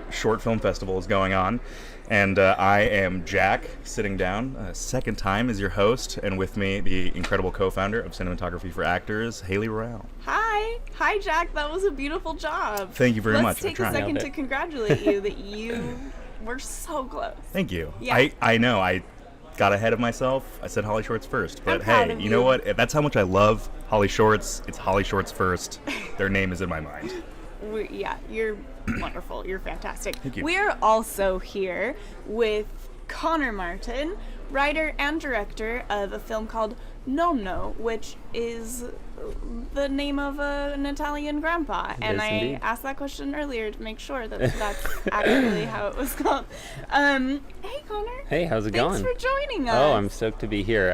short film festival is going on, and I am Jack, sitting down, second time as your host, and with me, the incredible co-founder of Cinematography for Actors, Haley Royale. Hi, Jack. That was a beautiful job. Thank you very much. Let's take a second to congratulate you that you were so close. Thank you. Yeah. I know, I got ahead of myself. I said HollyShorts first, but I'm proud hey, of you know what? That's how much I love HollyShorts. It's HollyShorts first. Their name is in my mind. You're wonderful. You're fantastic. Thank you. We're also here with Connor Martin, writer and director of a film called Nonno, which is the name of an Italian grandpa. And I indeed. asked that question earlier to make sure that that's actually how it was called. Hey, Connor. Hey, how's it going? Thanks for joining us. Oh, I'm stoked to be here.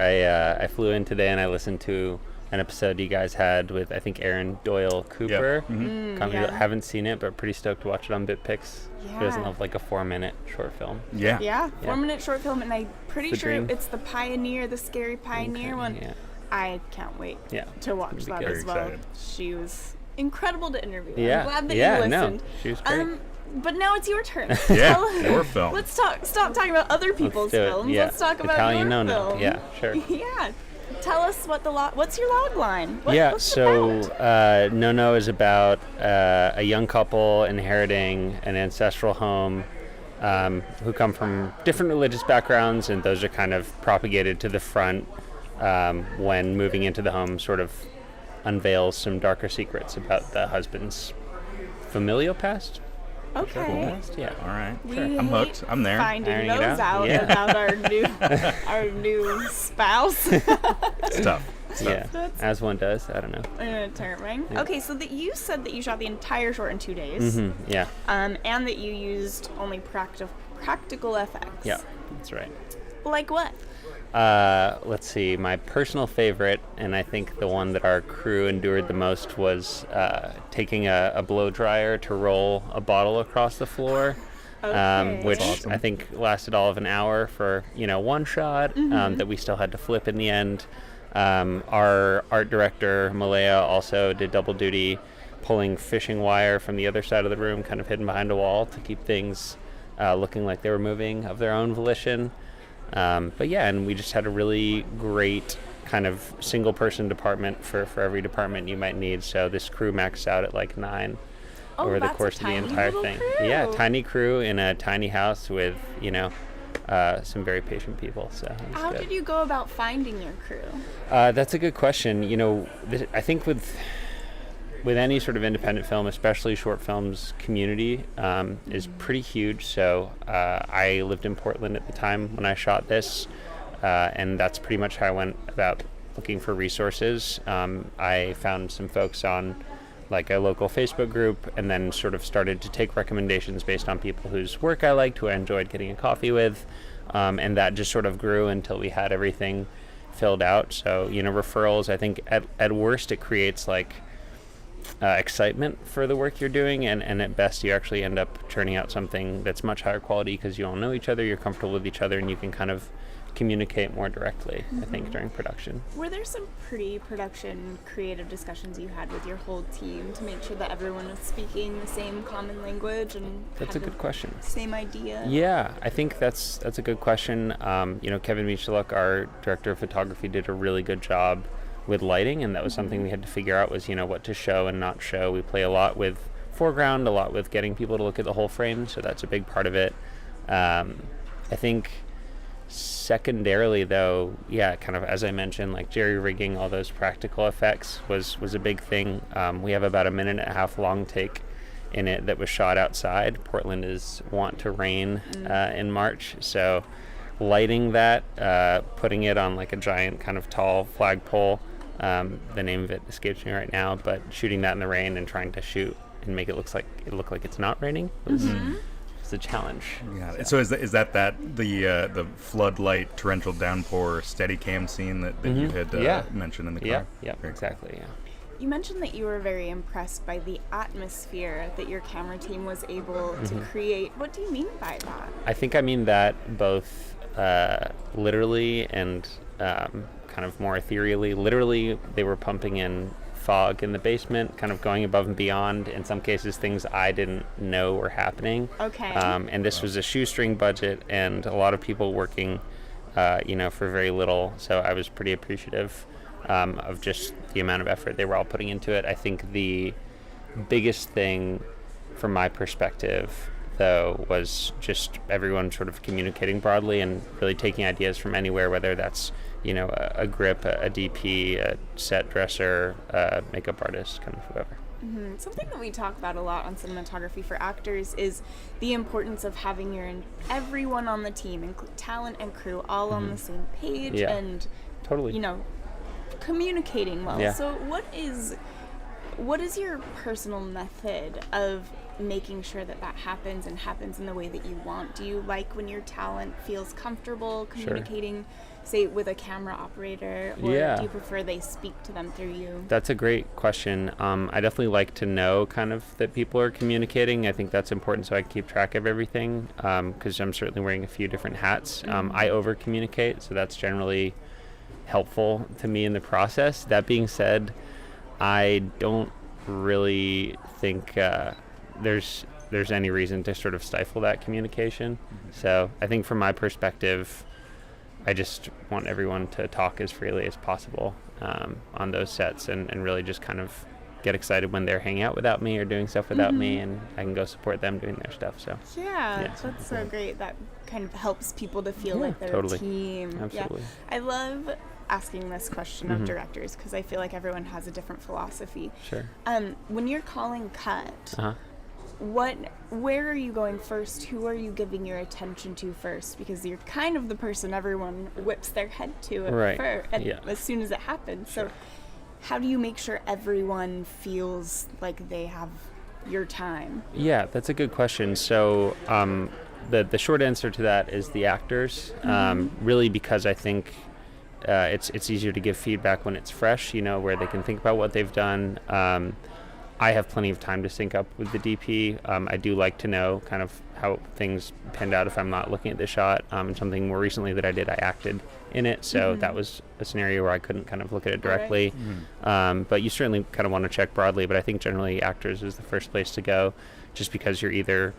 I flew in today and I listened to an episode you guys had with, I think, Aaron Doyle Cooper. Yep. Mm-hmm. Yeah. Haven't seen it, but pretty stoked to watch it on BitPix. Yeah. Who doesn't love like a 4-minute short film? Yeah. Yeah, 4-minute short film, and I'm pretty The sure dream. it's the Pioneer, the Scary Pioneer one. Yeah. I can't wait to watch It'll be that good. as well. Very excited. She was incredible to interview. Yeah. I'm glad that Yeah, you no, listened. she was great. But now it's your turn. Yeah, Tell- your film. Let's stop talking about other people's Let's do it. films. Yeah. Let's talk about Italian your Nonno. film. Yeah, sure. Yeah. Tell us what's your log line? What's so it about? Nonno is about a young couple inheriting an ancestral home who come from different religious backgrounds, and those are kind of propagated to the front when moving into the home sort of unveils some darker secrets about the husband's familial past. Okay. Yeah. All right. We I'm hooked. I'm there. Finding Ironing it those out. out Yeah. about our new spouse. It's tough. Yeah. That's- As one does. I don't know. Terrifying. Yeah. Okay, so that you said that you shot the entire short in 2 days, Yeah. and that you used only practical effects. Yeah. That's right. Like what? Let's see. My personal favorite, and I think the one that our crew endured the most, was taking a blow dryer to roll a bottle across the floor, Okay. which That's awesome. I think lasted all of an hour for one shot that we still had to flip in the end. Our art director Malaya also did double duty, pulling fishing wire from the other side of the room, kind of hidden behind a wall, to keep things looking like they were moving of their own volition. But yeah, and we just had a really great kind of single person department for every department you might need. So this crew maxed out at like 9 over the that's a course of the tiny entire little thing. crew. Yeah, tiny crew in a tiny house with, some very patient people. So it was How good. did you go about finding your crew? That's a good question. I think with any sort of independent film, especially short films, community is pretty huge. So I lived in Portland at the time when I shot this, and that's pretty much how I went about looking for resources. I found some folks on like a local Facebook group, and then sort of started to take recommendations based on people whose work I liked, who I enjoyed getting a coffee with, and that just sort of grew until we had everything filled out. So referrals, I think at worst it creates like excitement for the work you're doing, and at best you actually end up churning out something that's much higher quality because you all know each other, you're comfortable with each other, and you can kind of communicate more directly, I think, during production. Were there some pre-production creative discussions you had with your whole team to make sure that everyone was speaking the same common language and That's had a good the question. same idea? Yeah, I think that's a good question. Kevin Michaluk, our director of photography, did a really good job with lighting, and that was something we had to figure out was, what to show and not show. We play a lot with foreground, a lot with getting people to look at the whole frame, so that's a big part of it. I think secondarily, though, kind of as I mentioned, like jerry rigging, all those practical effects was a big thing. We have about a 1.5-minute long take in it that was shot outside. Portland is wont to rain in March, so lighting that, putting it on like a giant kind of tall flagpole, the name of it escapes me right now, but shooting that in the rain and trying to shoot and make it look like it's not raining was a challenge. Yeah. So is that the floodlight torrential downpour steady cam scene that you had mentioned in the car? Yeah, exactly. Yeah. You mentioned that you were very impressed by the atmosphere that your camera team was able to create. What do you mean by that? I think I mean that both literally and kind of more ethereally. Literally, they were pumping in fog in the basement, kind of going above and beyond. In some cases, things I didn't know were happening. Okay. And this was a shoestring budget and a lot of people working, for very little. So I was pretty appreciative of just the amount of effort they were all putting into it. I think the biggest thing from my perspective, though, was just everyone sort of communicating broadly and really taking ideas from anywhere, whether that's a grip, a DP, a set dresser, a makeup artist, kind of whoever. Mm-hmm. Something that we talk about a lot on Cinematography for Actors is the importance of having everyone on the team, talent and crew, all on the same page and totally, communicating well. Yeah. So what is your personal method of making sure that happens and happens in the way that you want? Do you like when your talent feels comfortable communicating, say, with a camera operator, or do you prefer they speak to them through you? That's a great question. I definitely like to know kind of that people are communicating. I think that's important so I can keep track of everything, because I'm certainly wearing a few different hats. I over communicate, so that's generally helpful to me in the process. That being said, I don't really think there's any reason to sort of stifle that communication. So I think from my perspective, I just want everyone to talk as freely as possible on those sets and really just kind of get excited when they're hanging out without me or doing stuff without me, and I can go support them doing their stuff. So that's so great. That kind of helps people to feel like they're totally. a team. Absolutely. I love asking this question of directors because I feel like everyone has a different philosophy. Sure. When you're calling cut, where are you going first? Who are you giving your attention to first? Because you're kind of the person everyone whips their head to as soon as it happens. Sure. So how do you make sure everyone feels like they have your time? Yeah, that's a good question. So the short answer to that is the actors, really, because I think it's easier to give feedback when it's fresh, where they can think about what they've done. I have plenty of time to sync up with the DP. I do like to know kind of how things panned out if I'm not looking at the shot. Something more recently that I did, I acted in it, so that was a scenario where I couldn't kind of look at it directly. But you certainly kind of want to check broadly, but I think generally actors is the first place to go, just because you're either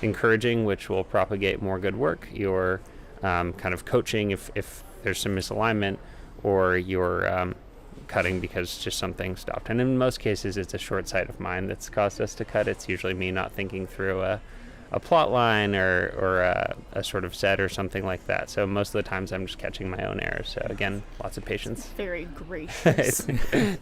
encouraging, which will propagate more good work, you're kind of coaching if there's some misalignment, or you're cutting because just something stopped. And in most cases, it's a short sight of mine that's caused us to cut. It's usually me not thinking through a plot line or a sort of set or something like that. So most of the times I'm just catching my own errors. So again, lots of patience. Very gracious.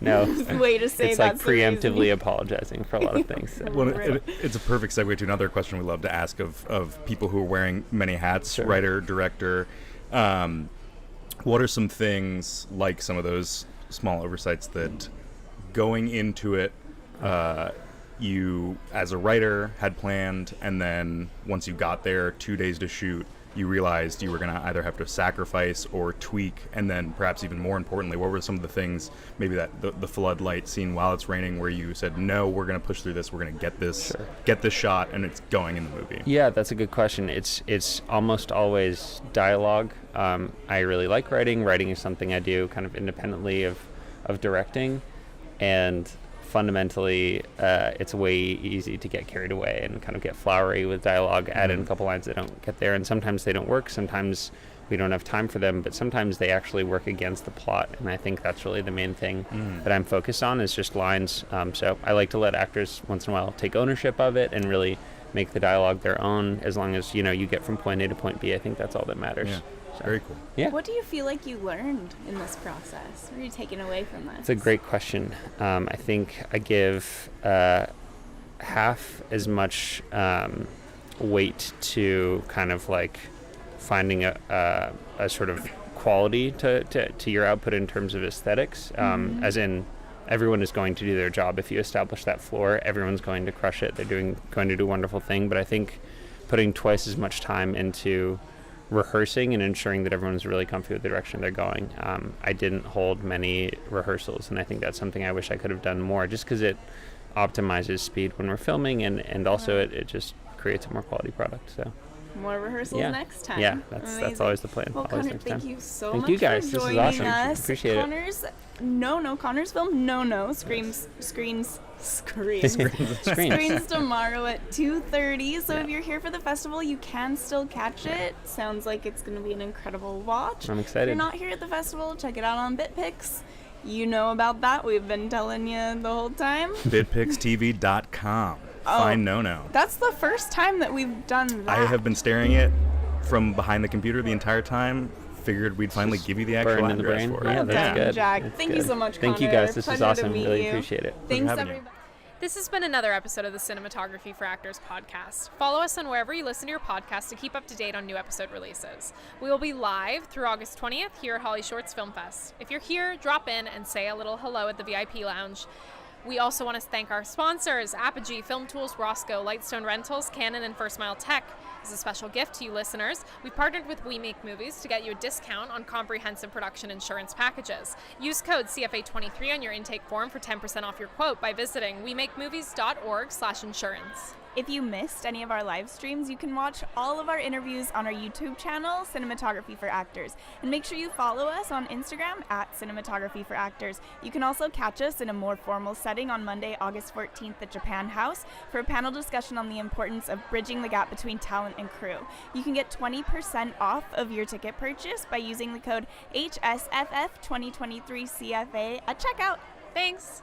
No. Way to say it's that's like preemptively apologizing for a lot of things. So. Well, it's a perfect segue to another question we love to ask of people who are wearing many hats, writer, director. What are some things, like some of those small oversights, that going into it you as a writer had planned, and then once you got there 2 days to shoot, you realized you were going to either have to sacrifice or tweak? And then perhaps even more importantly, what were some of the things, maybe that the floodlight scene while it's raining, where you said, no, we're going to push through this, we're going to get this shot, and it's going in the movie? Yeah, that's a good question. It's almost always dialogue. I really like writing. Writing is something I do kind of independently of directing, and fundamentally it's way easy to get carried away and kind of get flowery with dialogue, add in a couple lines that don't get there, and sometimes they don't work, sometimes we don't have time for them, but sometimes they actually work against the plot, and I think that's really the main thing that I'm focused on, is just lines. So I like to let actors once in a while take ownership of it and really make the dialogue their own. As long as you get from point A to point B, I think that's all that matters. So, very cool. Yeah. What do you feel like you learned in this process? What are you taking away from this? It's a great question. I think I give half as much weight to kind of like finding a sort of quality to your output in terms of aesthetics, as in everyone is going to do their job. If you establish that floor, everyone's going to crush it. They're going to do a wonderful thing. But I think putting twice as much time into rehearsing and ensuring that everyone's really comfy with the direction they're going. I didn't hold many rehearsals, and I think that's something I wish I could have done more, just because it optimizes speed when we're filming, and also it just creates a more quality product. So more rehearsals next time. Yeah, that's always the plan. Well, always Connor, next thank time. you so Thank much you guys. for This is joining awesome. us. Appreciate it. Connor's film Nonno screens tomorrow at 2:30. So if you're here for the festival, you can still catch it. Sounds like it's going to be an incredible watch. I'm excited. If you're not here at the festival, check it out on BitPix. You know about that. We've been telling you the whole time. bitpixtv.com. Find Nonno. That's the first time that we've done that. I have been staring it from behind the computer the entire time. Figured we'd finally give you the actual burned in the address brain. for Yeah, it. that's good. Jack. That's Thank good. you so much, Connor. Thank you guys. This Pleasure is to awesome. meet Really you. appreciate it. Thanks, having you. everybody. This has been another episode of the Cinematography for Actors podcast. Follow us on wherever you listen to your podcast to keep up to date on new episode releases. We will be live through August 20th here at HollyShorts Film Fest. If you're here, drop in and say a little hello at the VIP lounge. We also want to thank our sponsors, Apogee, Film Tools, Roscoe, Lightstone Rentals, Canon, and First Mile Tech. As a special gift to you listeners, we've partnered with We Make Movies to get you a discount on comprehensive production insurance packages. Use code CFA23 on your intake form for 10% off your quote by visiting wemakemovies.org/insurance. If you missed any of our live streams, you can watch all of our interviews on our YouTube channel, Cinematography for Actors. And make sure you follow us on Instagram at Cinematography for Actors. You can also catch us in a more formal setting on Monday, August 14th at Japan House for a panel discussion on the importance of bridging the gap between talent and crew. You can get 20% off of your ticket purchase by using the code HSFF2023CFA at checkout. Thanks!